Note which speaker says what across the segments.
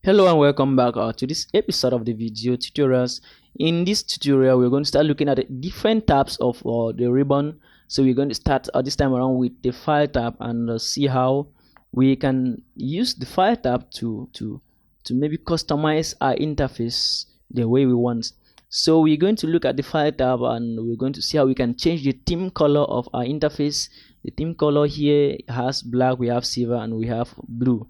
Speaker 1: Hello and welcome back to this episode of the video tutorials. In this tutorial, we're going to start looking at the different tabs of the ribbon. So we're going to start this time around with the file tab and see how we can use the file tab to maybe customize our interface the way we want. So we're going to look at the file tab and we're going to see how we can change the theme color of our interface. The theme color here has black, we have silver, and we have blue.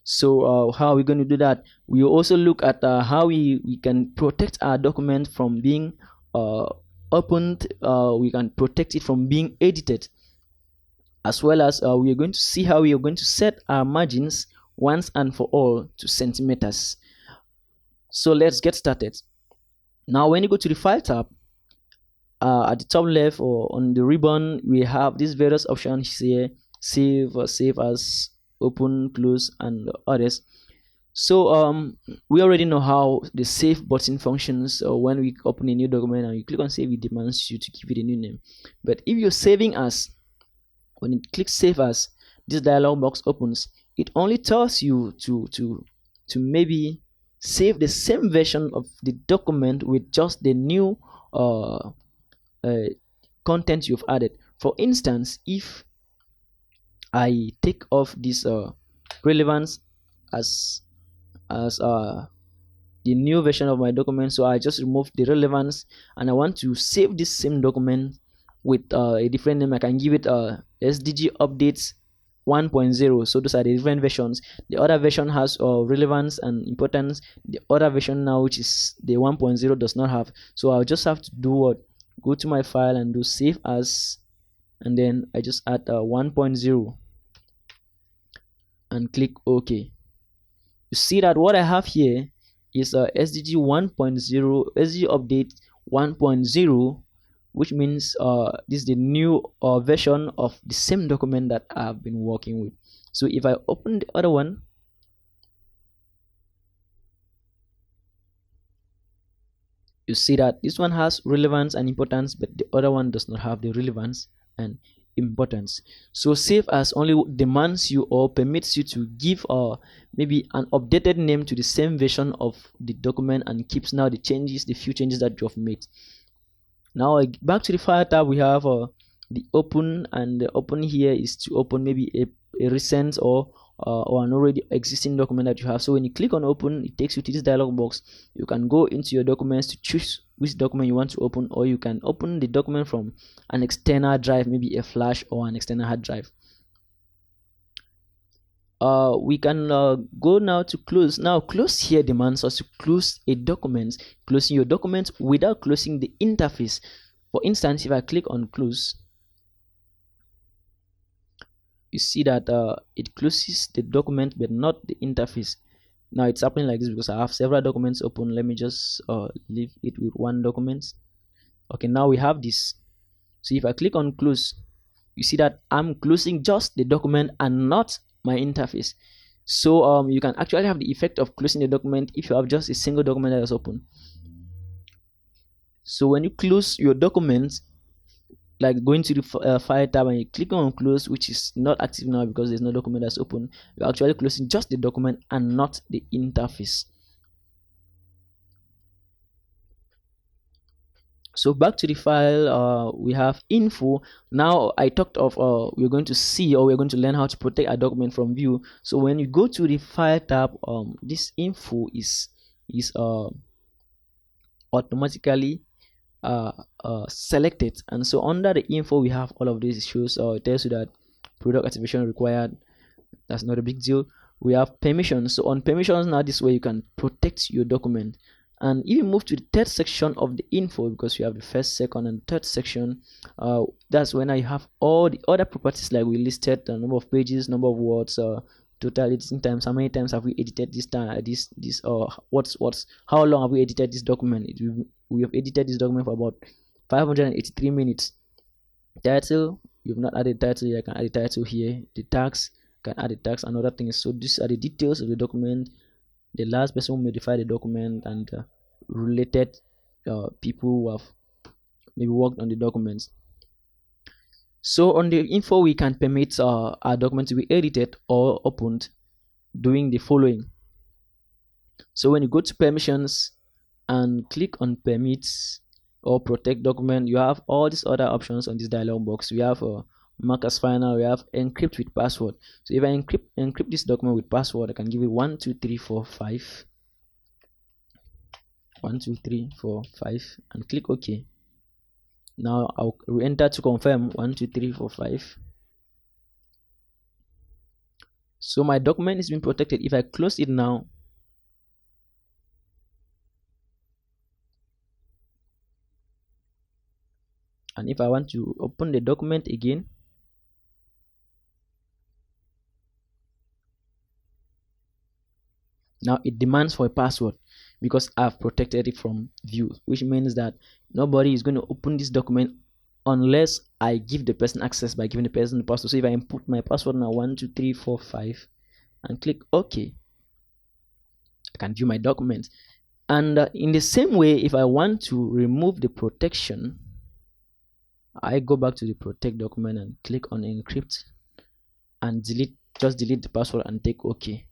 Speaker 1: So how are we going to do that? We also look at how we can protect our document from being opened. We can protect it from being edited, as well as we are going to see how we are going to set our margins once and for all to centimeters. So let's get started. Now when you go to the file tab, at the top left or on the ribbon, we have these various options here: save, save as, open, close, and others. So we already know how the save button functions. When we open a new document and you click on save, it demands you to give it a new name. But if you're saving as, when you click save as, this dialog box opens. It only tells you to maybe save the same version of the document with just the new content you've added. For instance, if I take off this relevance as the new version of my document, so I just remove the relevance and I want to save this same document with a different name. I can give it SDG updates 1.0. so those are the different versions. The other version has relevance and importance. The other version now, which is the 1.0, does not have. So I'll just have to do what? Go to my file and do save as, and then I just add 1.0 and click OK. You see that what I have here is a SDG 1.0, SDG update 1.0, which means this is the new version of the same document that I've been working with. So if I open the other one, you see that this one has relevance and importance, but the other one does not have the relevance and importance. So save as only demands you or permits you to give maybe an updated name to the same version of the document and keeps now the few changes that you have made. Now back to the file tab, we have the open, and the open here is to open maybe a recent or an already existing document that you have. So when you click on open, it takes you to this dialog box. You can go into your documents to choose which document you want to open, or you can open the document from an external drive, maybe a flash or an external hard drive. We can go now to close. Now close here demands us to close a document, closing your document without closing the interface. For instance, if I click on close, you see that it closes the document but not the interface. Now it's happening like this because I have several documents open. Let me just leave it with one document. Okay, now we have this. So if I click on close, you see that I'm closing just the document and not my interface. So you can actually have the effect of closing the document if you have just a single document that is open. So when you close your document, like going to the file tab and you click on close, which is not active now because there's no document that's open, you're actually closing just the document and not the interface. So back to the file, we have info. Now I talked of we're going to see, or we're going to learn how to protect a document from view. So when you go to the file tab, this info is automatically selected, and so under the info we have all of these issues. It tells you that product activation required. That's not a big deal. We have permissions. So on permissions, now this way you can protect your document. And if you move to the third section of the info, because we have the first, second, and third section, that's when I have all the other properties like we listed: the number of pages, number of words, total editing times, how many times have we edited this time, how long have we edited this document. We have edited this document for about 583 minutes. Title, you've not added title, I can add the title here. The tags, can add the tags and other things. So these are the details of the document, the last person who modified the document, and related people who have maybe worked on the documents. So on the info, we can permit our document to be edited or opened doing the following. So when you go to permissions and click on permits or protect document, you have all these other options on this dialog box. We have mark as final, we have encrypt with password. So if I encrypt this document with password, I can give it 12345 12345 and click OK. Now I'll re-enter to confirm 12345. So my document is being protected. If I close it now, and if I want to open the document again, now it demands for a password because I've protected it from view, which means that nobody is going to open this document unless I give the person access by giving the person the password. So if I input my password now 12345 and click OK, I can view my document. And in the same way, if I want to remove the protection, I go back to the protect document and click on encrypt and just delete the password and take OK.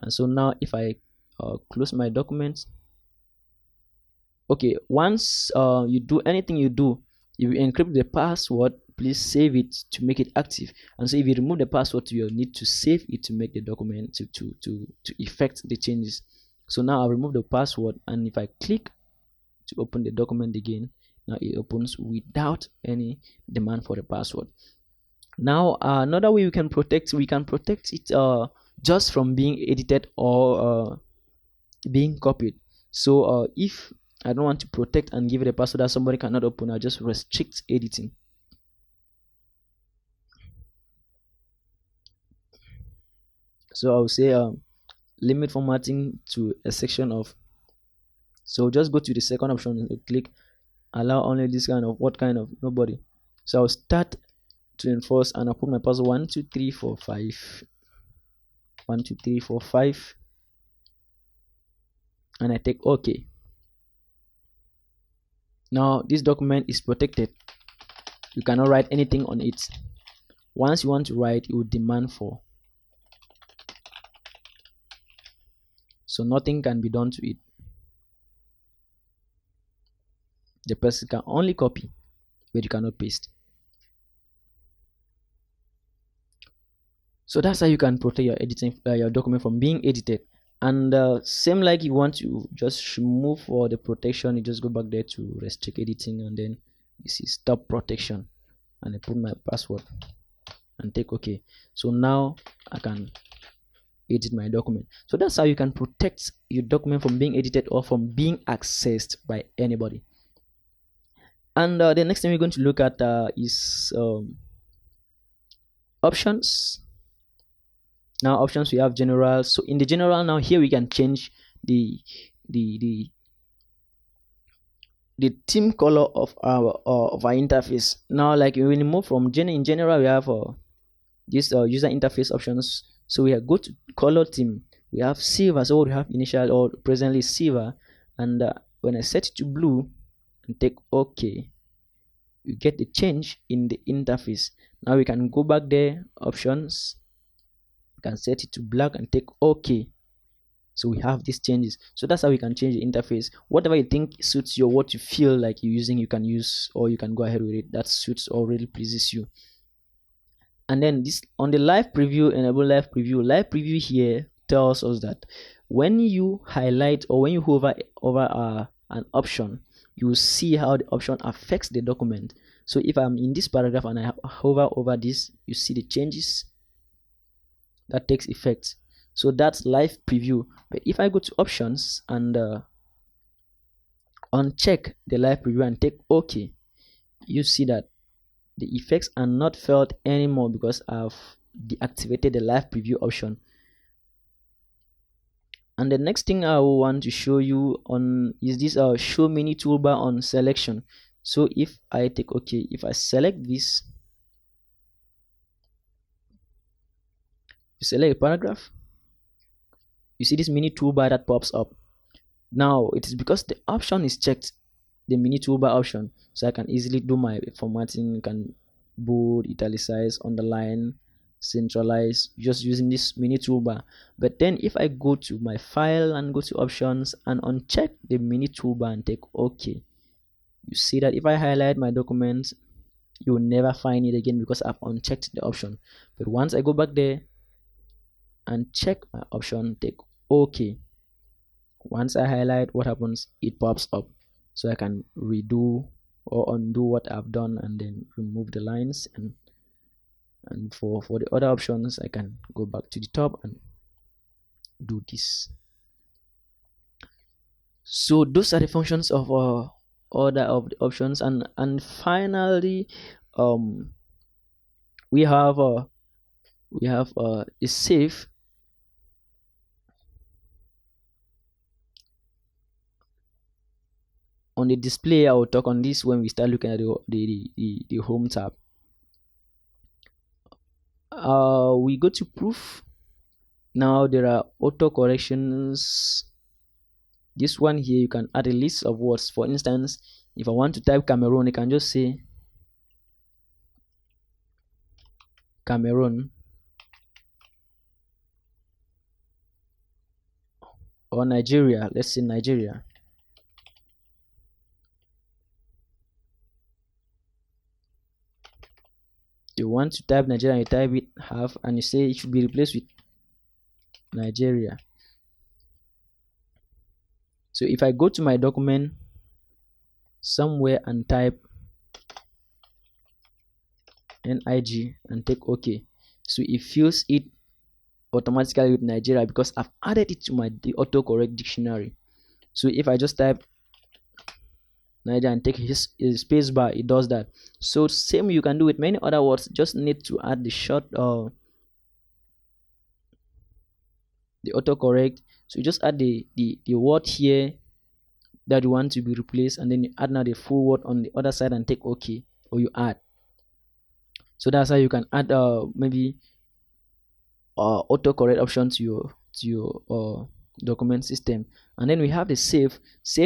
Speaker 1: And so now if I close my document, okay, once you do anything you do, if you encrypt the password, please save it to make it active. And so if you remove the password, you'll need to save it to make the document to effect the changes. So now I'll remove the password, and if I click to open the document again, now it opens without any demand for the password. Now another way we can protect it just from being edited or being copied. So if I don't want to protect and give it a password that somebody cannot open, I just restrict editing. So I'll say limit formatting to a section of. So just go to the second option and click allow only this kind of, what kind of, nobody. So I'll start to enforce and I'll put my password 12345 12345 and I take OK. Now this document is protected. You cannot write anything on it. Once you want to write, it will demand for. So nothing can be done to it. The person can only copy, but you cannot paste. So that's how you can protect your editing your document from being edited. And same like you want to just remove all the protection, you just go back there to restrict editing, and then you see stop protection, and I put my password and take OK. So now I can edit my document. So that's how you can protect your document from being edited or from being accessed by anybody. And the next thing we're going to look at is options. Now options, we have general. So in the general, now here we can change the theme color of our interface. Now like when we move from in general, we have this user interface options. So we have go to color theme, we have silver. So we have initial or presently silver, and when I set it to blue and take OK, you get the change in the interface. Now we can go back there, options, you can set it to black and take OK. So we have these changes. So that's how we can change the interface. Whatever you think suits you, what you feel like you're using, you can use, or you can go ahead with it. That suits or really pleases you. And then this on the live preview, enable live preview. Live preview here tells us that when you highlight or when you hover over an option, you will see how the option affects the document. So if I'm in this paragraph and I hover over this, you see the changes that takes effect. So that's live preview. But if I go to options and uncheck the live preview and take OK, you see that the effects are not felt anymore because I've deactivated the live preview option. And the next thing I want to show you on is this show mini toolbar on selection. So if I take OK, if I select this, you select a paragraph, you see this mini toolbar that pops up. Now it is because the option is checked, the mini toolbar option, so I can easily do my formatting. You can bold, italicize, underline, centralized just using this mini toolbar. But then if I go to my file and go to options and uncheck the mini toolbar and take OK, you see that if I highlight my document, you will never find it again because I've unchecked the option. But once I go back there and check my option, take OK, once I highlight, what happens? It pops up. So I can redo or undo what I've done and then remove the lines, and for the other options I can go back to the top and do this. So those are the functions of order of the options. And finally, we have a save. On the display, I will talk on this when we start looking at the home tab. We go to proof. Now there are auto corrections. This one here, you can add a list of words. For instance, if I want to type Cameroon, I can just say Cameroon, or Nigeria. Let's say Nigeria. You want to type Nigeria, you type it half and you say it should be replaced with Nigeria. So if I go to my document somewhere and type NIG and take OK, so it fills it automatically with Nigeria because I've added it to my autocorrect dictionary. So if I just type Nigeria and take his space bar, it does that. So same you can do with many other words, just need to add the short the autocorrect. So you just add the word here that you want to be replaced, and then you add now the full word on the other side and take OK, or you add. So that's how you can add maybe autocorrect option to your document system. And then we have the save.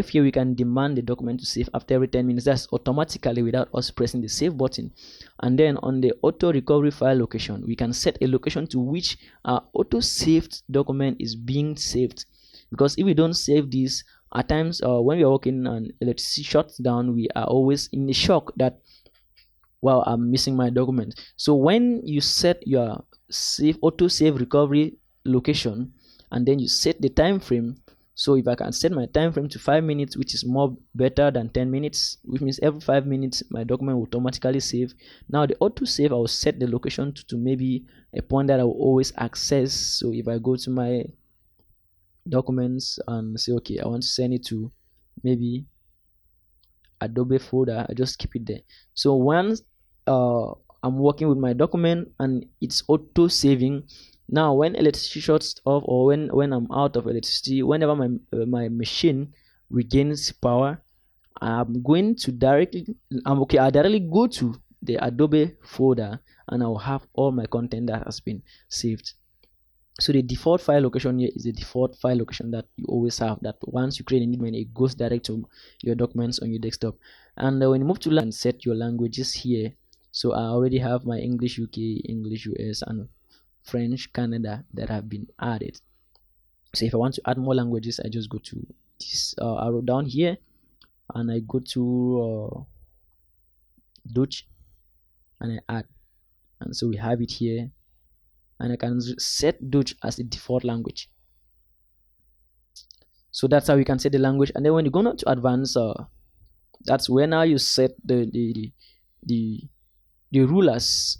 Speaker 1: Here we can demand the document to save after every 10 minutes. That's automatically without us pressing the save button. And then on the auto recovery file location, we can set a location to which our auto saved document is being saved. Because if we don't save this, at times when we are working and electricity shuts down, we are always in the shock that, wow, I'm missing my document. So when you set your auto save recovery location, and then you set the time frame. So if I can set my time frame to 5 minutes, which is more better than 10 minutes, which means every 5 minutes my document will automatically save. Now the auto save, I will set the location to maybe a point that I will always access. So if I go to my documents and say, okay, I want to send it to maybe Adobe folder, I just keep it there. So once I'm working with my document and it's auto saving, now when electricity shuts off, or when I'm out of electricity, whenever my machine regains power, I directly go to the Adobe folder and I'll have all my content that has been saved. So the default file location here is the default file location that you always have, that once you create a new document, it goes direct to your documents on your desktop. And when you move to language, set your languages here. So I already have my English UK, English US, and French Canada that have been added. So if I want to add more languages, I just go to this arrow down here and I go to Dutch and I add, and so we have it here, and I can set Dutch as the default language. So that's how you can set the language. And then when you go to advanced, that's where now you set the rulers.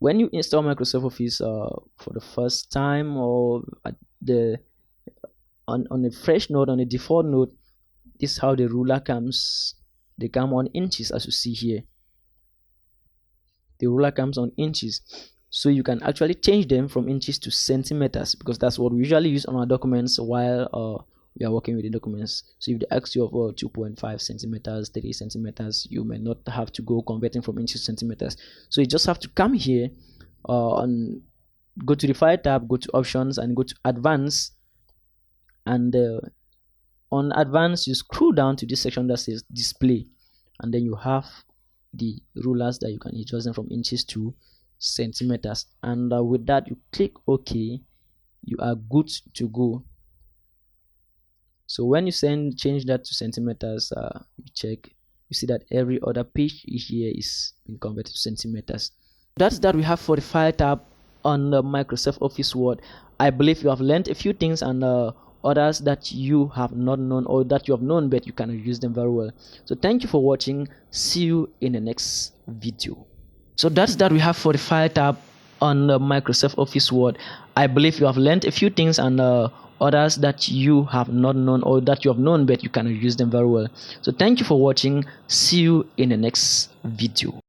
Speaker 1: When you install Microsoft Office for the first time, or at on a fresh node, on a default node, this is how the ruler comes. They come on inches, as you see here. The ruler comes on inches, so you can actually change them from inches to centimeters, because that's what we usually use on our documents while we are working with the documents. So if they ask you for 2.5 centimeters, 3 centimeters, you may not have to go converting from inches to centimeters. So you just have to come here and go to the file tab, go to options, and go to advanced. And on advanced, you scroll down to this section that says display, and then you have the rulers that you can adjust them from inches to centimeters, and with that you click OK. You are good to go. So when you change that to centimeters, you check, you see that every other page here is being converted to centimeters. That's that we have for the file tab on Microsoft Office Word. I believe you have learned a few things, and others that you have not known, or that you have known but you cannot use them very well. So thank you for watching. See you in the next video. So that's that we have for the file tab on Microsoft Office Word. I believe you have learned a few things, and others that you have not known, or that you have known but you cannot use them very well. So thank you for watching. See you in the next video.